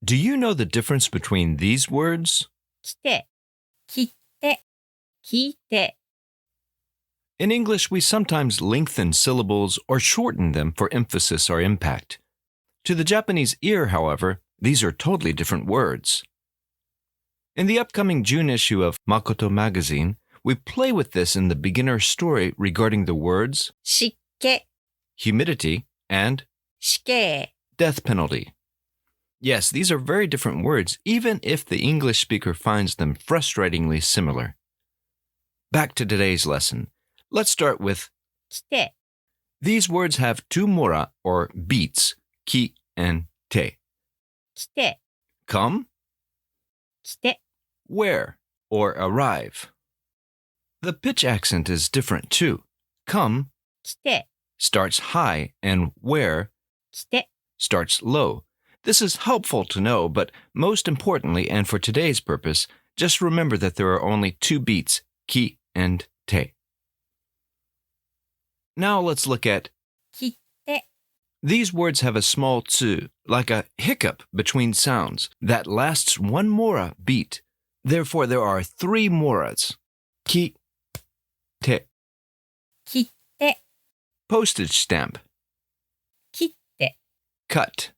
Do you know the difference between these words? 来て、切って、聞いて、 In English, we sometimes lengthen syllables or shorten them for emphasis or impact. To the Japanese ear, however, these are totally different words. In the upcoming June issue of Makoto magazine, we play with this in the beginner story regarding the words 湿気、 humidity and 死刑、 death penalty. Yes, these are very different words, even if the English speaker finds them frustratingly similar. Back to today's lesson. Let's start with 来て、 these words have two mora or beats, ki and te. 来て、 Come, 来て、 where, or arrive. The pitch accent is different too. Come 来て、 starts high and where 来て、 starts low. This is helpful to know, but most importantly, and for today's purpose, just remember that there are only two beats, ki and te. Now let's look at 切って、 these words have a small tsu, like a hiccup between sounds, that lasts one mora beat. Therefore, there are three moras. Ki, te. 切って、 Postage stamp. 切って、 Cut.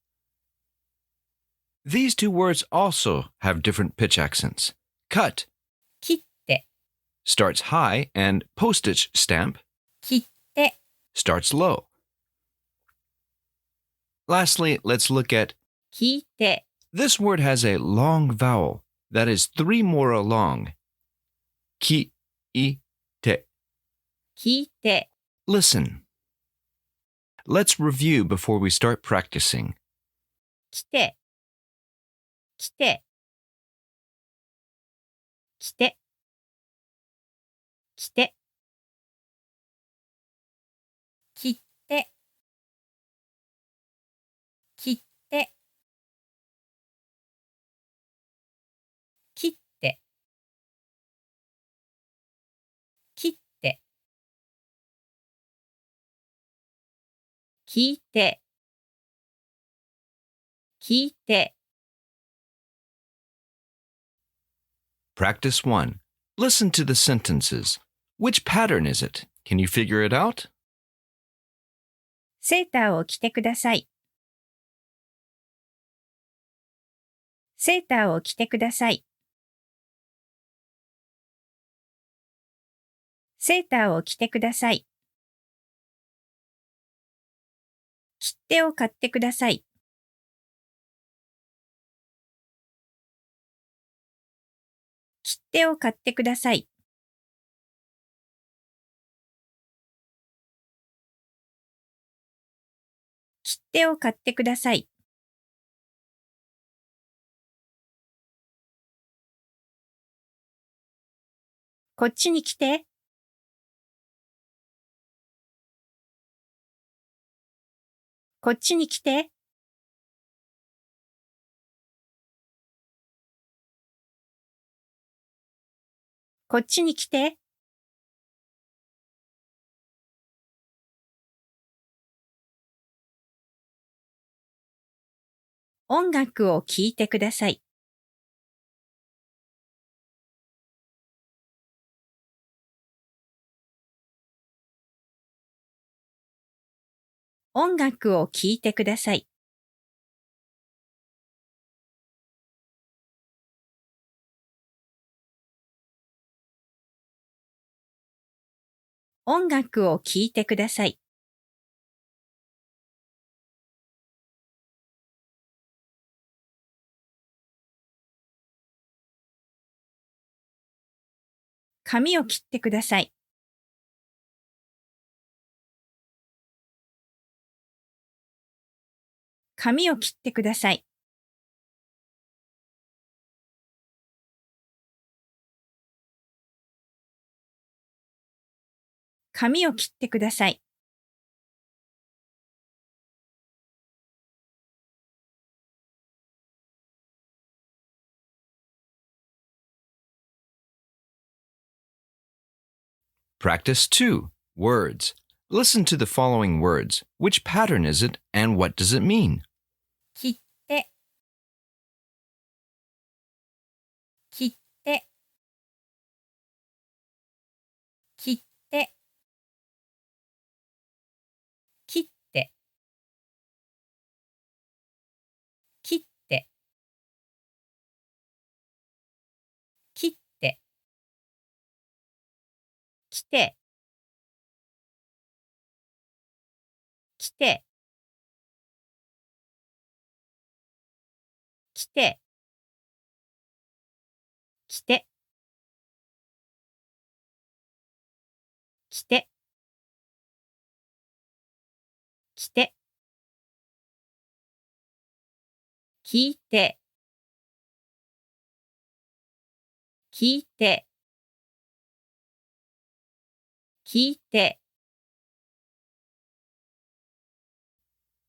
These two words also have different pitch accents. Cut 切って、 starts high and postage stamp 切って、 starts low. Lastly, let's look at 聞いて、 this word has a long vowel that is three mora long. Ki, I, te. 聞いて、 Listen. Let's review before we start practicing. 来て、来て、来て、来て、切って、切って、切って、切って、聞いて、聞いて、 Practice 1. Listen to the sentences. Which pattern is it? Can you figure it out? セーターを着てください。セーターを着てください。セーターを着てください。切手を買ってください。切手を買ってください。切手を買ってください。こっちに来て。こっちに来て。こっちに来て。音楽を聴いてください。音楽を聴いてください。音楽を聴いてください。髪を切ってください。髪を切ってください。髪を切ってください。Practice 2. Words. Listen to the following words. Which pattern is it and what does it mean? 切って、て、来て、来て、来て、来て、来て、聞いて、聞いて、聞いて。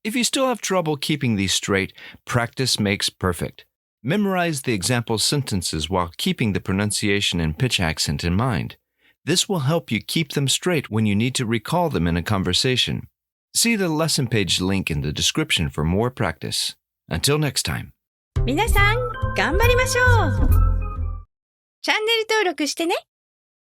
If you still have trouble keeping these straight, practice makes perfect. Memorize the example sentences while keeping the pronunciation and pitch accent in mind. This will help you keep them straight when you need to recall them in a conversation. See the lesson page link in the description for more practice. Until next time. 皆さん、頑張りましょう。チャンネル登録してね。